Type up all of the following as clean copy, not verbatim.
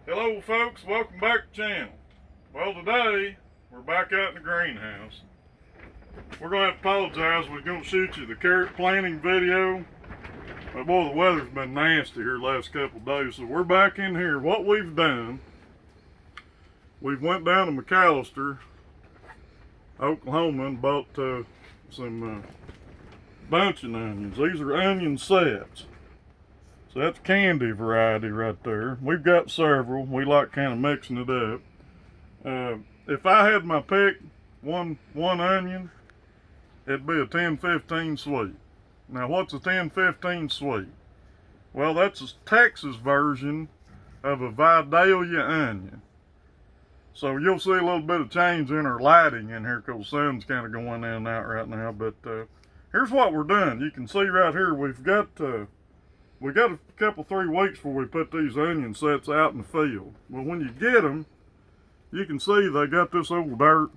Hello folks, welcome back to the channel. Well, today we're back out in the greenhouse. We're going to have to apologize. We're going to shoot you the carrot planting video. But boy, the weather's been nasty here the last couple of days, so we're back in here. What we've done, we've went down to McAllister, Oklahoma, and bought some bunching onions. These are onion sets. So that's candy variety right there. We've got several. We like kind of mixing it up. If I had my pick, one onion, it'd be a 10-15 sweet. Now what's a 10-15 sweet? Well, that's a Texas version of a Vidalia onion. So you'll see a little bit of change in our lighting in here because the sun's kind of going in and out right now. But here's what we're doing. You can see right here we've got we got a couple, 3 weeks before we put these onion sets out in the field. Well, when you get them, you can see they got this old dirt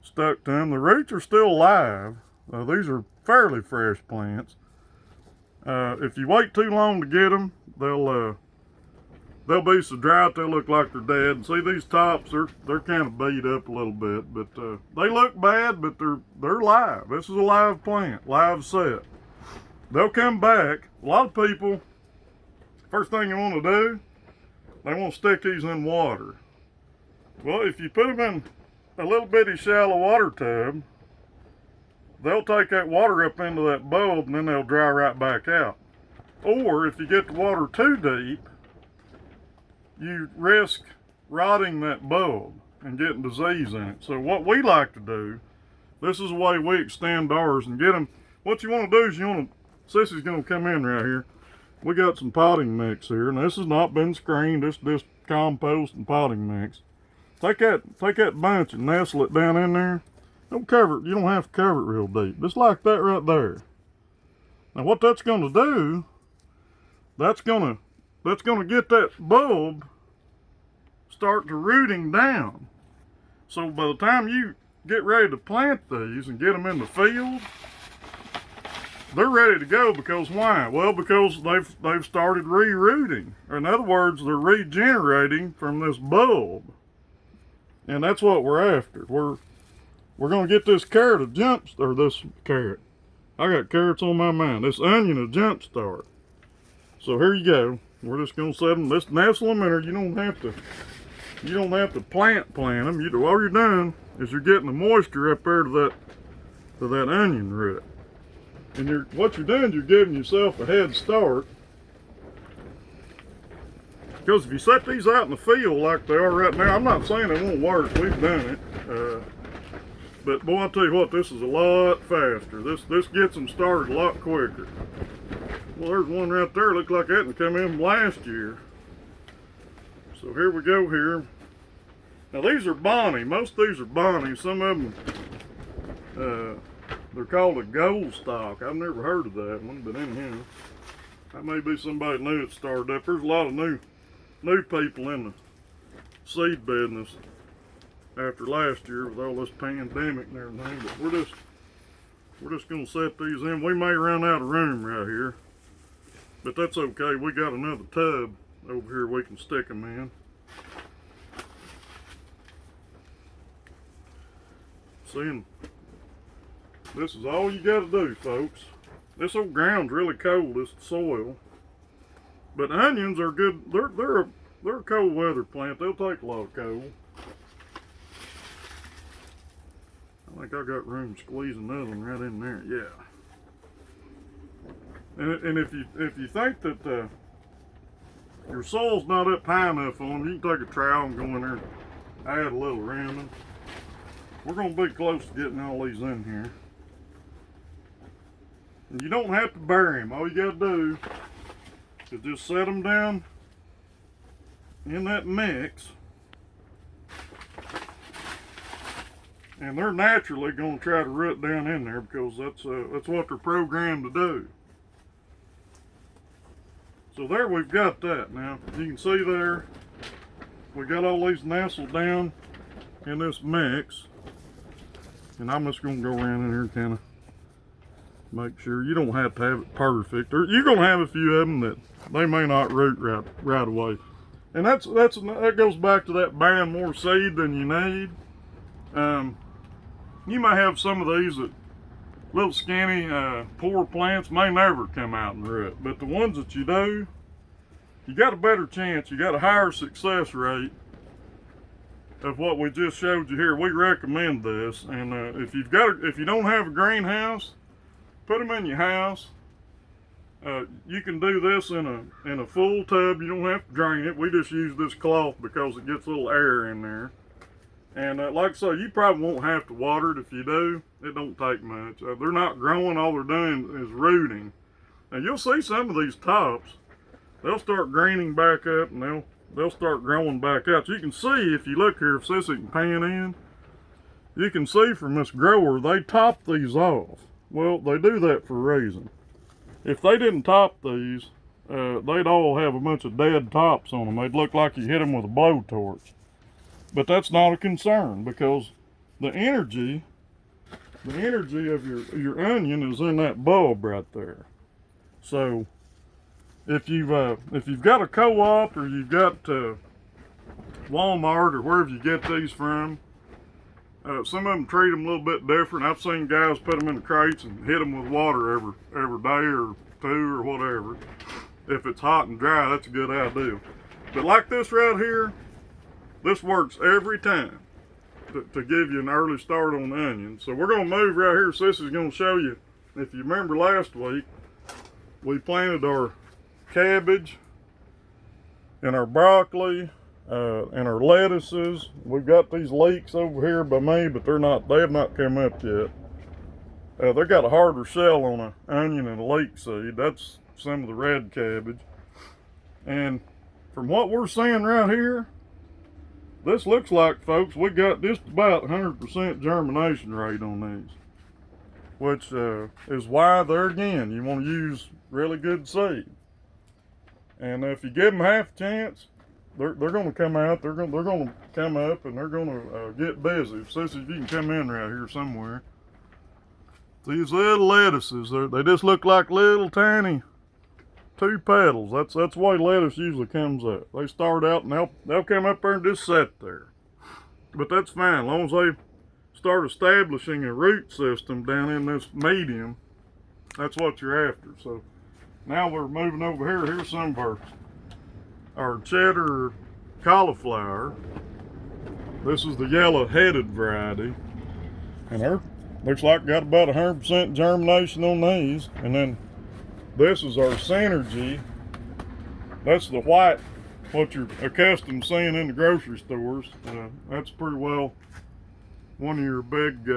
stuck to them. The roots are still alive. These are fairly fresh plants. If you wait too long to get them, they'll be so dry out they'll look like they're dead. And see, these tops, they're kind of beat up a little bit, but they look bad, but they're live. This is a live plant, live set. They'll come back. A lot of people, first thing you want to do, they want to stick these in water. Well, if you put them in a little bitty shallow water tub, they'll take that water up into that bulb and then they'll dry right back out. Or if you get the water too deep, you risk rotting that bulb and getting disease in it. So what we like to do, this is the way we extend ours and get them. What you want to do is you want to, Sissy's going to come in right here. We got some potting mix here, and this has not been screened. This is just compost and potting mix. Take that bunch and nestle it down in there. Don't cover it. You don't have to cover it real deep. Just like that right there. Now what that's going to do, that's going to get that bulb start to rooting down. So by the time you get ready to plant these and get them in the field, they're ready to go. Because why? Well, because they've started re-rooting. In other words, they're regenerating from this bulb. And that's what we're after. We're going to get this carrot a this carrot. I got carrots on my mind. This onion a jumpstart. So here you go. We're just going to set them. Let's nestle them in there. You don't have to plant them. All you're doing is you're getting the moisture up there to that onion root. And what you're doing is you're giving yourself a head start. Because if you set these out in the field like they are right now, I'm not saying it won't work. We've done it. But boy, I'll tell you what, this is a lot faster. This gets them started a lot quicker. Well, there's one right there. Looks like that one come in last year. So here we go here. Now these are Bonnie. Most of these are Bonnie. Some of them, they're called a gold stock. I've never heard of that one, but anyhow, that may be somebody new that started up. There's a lot of new people in the seed business after last year with all this pandemic and everything. But we're just gonna set these in. We may run out of room right here, but that's okay. We got another tub over here we can stick them in. Seeing. This is all you got to do, folks. This old ground's really cold, this soil. But onions are good. They're a cold weather plant. They'll take a lot of cold. I think I got room to squeeze another one right in there. Yeah. And if you think that your soil's not up high enough on them, you can take a trowel and go in there and add a little around them. We're going to be close to getting all these in here. And you don't have to bury them. All you got to do is just set them down in that mix. And they're naturally going to try to root down in there because that's what they're programmed to do. So there we've got that. Now you can see there we got all these nestled down in this mix. And I'm just going to go around in here kind of make sure. You don't have to have it perfect. Or you're going to have a few of them that they may not root right away. And that goes back to that buying more seed than you need. You might have some of these that little skinny, poor plants may never come out and root, but the ones that you do, you got a better chance, you got a higher success rate of what we just showed you here. We recommend this, and if you don't have a greenhouse, put them in your house. You can do this in a full tub. You don't have to drain it. We just use this cloth because it gets a little air in there. And like I say, you probably won't have to water it. If you do, it don't take much. They're not growing. All they're doing is rooting. And you'll see some of these tops, they'll start greening back up, and they'll start growing back out. So you can see, if you look here, if Sissy can pan in, you can see from this grower, they top these off. Well, they do that for a reason. If they didn't top these, they'd all have a bunch of dead tops on them. They'd look like you hit them with a blowtorch. But that's not a concern, because the energy of your onion is in that bulb right there. So if you've got a co-op, or you've got Walmart, or wherever you get these from, some of them treat them a little bit different. I've seen guys put them in the crates and hit them with water every day or two or whatever. If it's hot and dry, that's a good idea. But like this right here, this works every time to give you an early start on the onion. So we're going to move right here. Sissy's going to show you. If you remember last week, we planted our cabbage and our broccoli and our lettuces. We've got these leeks over here by me, but they have not come up yet. They got a harder shell on an onion and a leek seed. That's some of the red cabbage. And from what we're seeing right here, this looks like, folks, we got just about 100% germination rate on these, which is why, there again, you want to use really good seed. And if you give them half a chance, they're going to come out. They're going to come up, and they're going to get busy. Sissy, if you can come in right here somewhere. These little lettuces, they just look like little tiny 2 petals. That's the way lettuce usually comes up. They start out and they'll come up there and just sit there. But that's fine, as long as they start establishing a root system down in this medium. That's what you're after. So now we're moving over here. Here's some of our cheddar cauliflower. This is the yellow-headed variety, and they're looks like got about 100% germination on these. And then this is our synergy. That's the white, what you're accustomed to seeing in the grocery stores. That's pretty well one of your big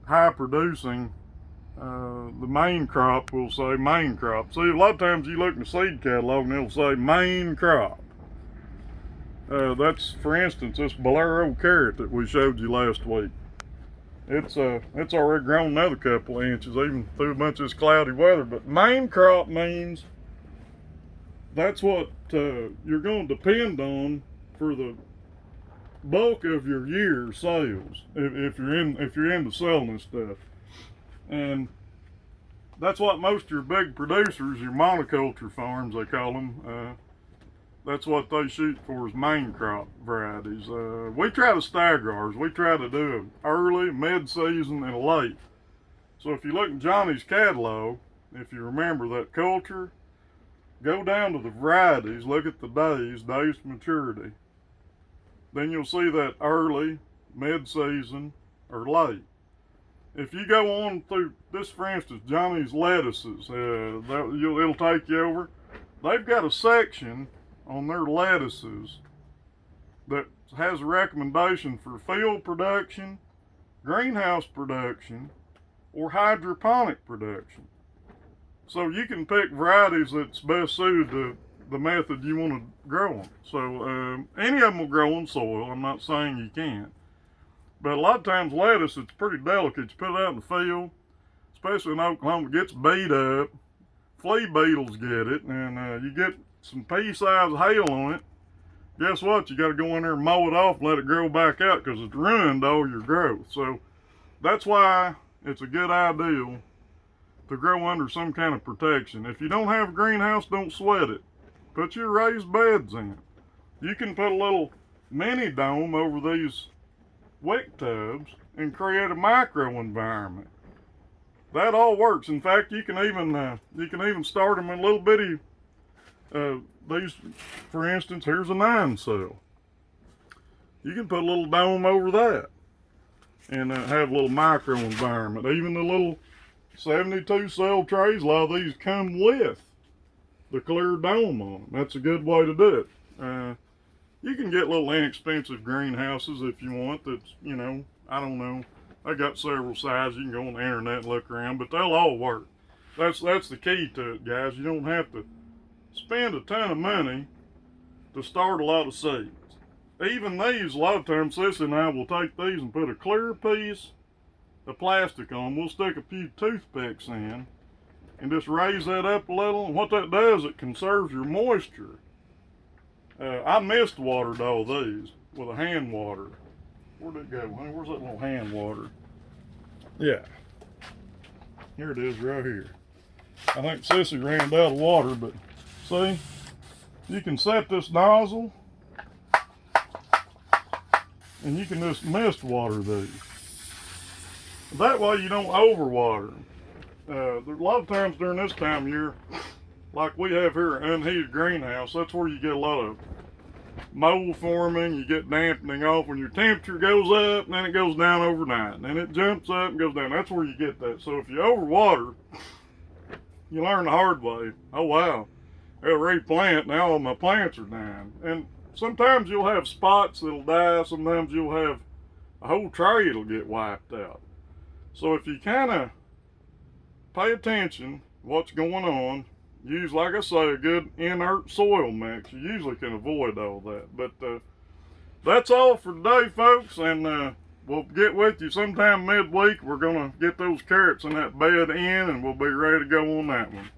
high producing, the main crop, we'll say main crop. See, a lot of times you look in the seed catalog and it'll say main crop. That's, for instance, this Bolero carrot that we showed you last week. It's already grown another couple of inches, even through a bunch of this cloudy weather. But main crop means that's what you're going to depend on for the bulk of your year's sales, if you're into selling this stuff. And that's what most of your big producers, your monoculture farms, they call them, that's what they shoot for, is main crop varieties. We try to stagger ours. We try to do an early, mid-season, and a late. So if you look at Johnny's catalog, if you remember that culture, go down to the varieties, look at the days to maturity. Then you'll see that early, mid-season, or late. If you go on through this, for instance, Johnny's lettuces, it'll take you over. They've got a section on their lettuces that has a recommendation for field production, greenhouse production, or hydroponic production. So you can pick varieties that's best suited to the method you want to grow them. So any of them will grow in soil. I'm not saying you can't. But a lot of times lettuce, it's pretty delicate. You put it out in the field, especially in Oklahoma, it gets beat up. Flea beetles get it, and you get some pea-sized hail on it. Guess what? You got to go in there and mow it off and let it grow back out, because it's ruined all your growth. So that's why it's a good idea to grow under some kind of protection. If you don't have a greenhouse, don't sweat it. Put your raised beds in. You can put a little mini dome over these wick tubs and create a micro environment. That all works. In fact, you can even start them in little bitty. These, for instance, here's a 9 cell. You can put a little dome over that and have a little micro environment. Even the little 72 cell trays, a lot of these come with the clear dome on them. That's a good way to do it. You can get little inexpensive greenhouses if you want. That's, you know, I don't know. I got several sizes. You can go on the internet and look around, but they'll all work. That's the key to it, guys. You don't have to spend a ton of money to start a lot of seeds. Even these, a lot of times, Sissy and I will take these and put a clear piece of plastic on them. We'll stick a few toothpicks in and just raise that up a little. And what that does, it conserves your moisture. I mist watered all these with a hand water. Where'd it go? Where's that little hand water? Yeah. Here it is right here. I think Sissy ran out of water, but see, you can set this nozzle and you can just mist water these. That way you don't overwater them. There's a lot of times during this time of year, like we have here, an unheated greenhouse, that's where you get a lot of mold forming, you get dampening off when your temperature goes up and then it goes down overnight. And then it jumps up and goes down. That's where you get that. So if you overwater, you learn the hard way. Oh wow, I'll replant, now all my plants are dying. And sometimes you'll have spots that'll die, sometimes you'll have a whole tray that'll get wiped out. So if you kind of pay attention what's going on, use, like I say, a good inert soil mix. You usually can avoid all that. But that's all for today, folks. And we'll get with you sometime midweek. We're going to get those carrots in that bed in, and we'll be ready to go on that one.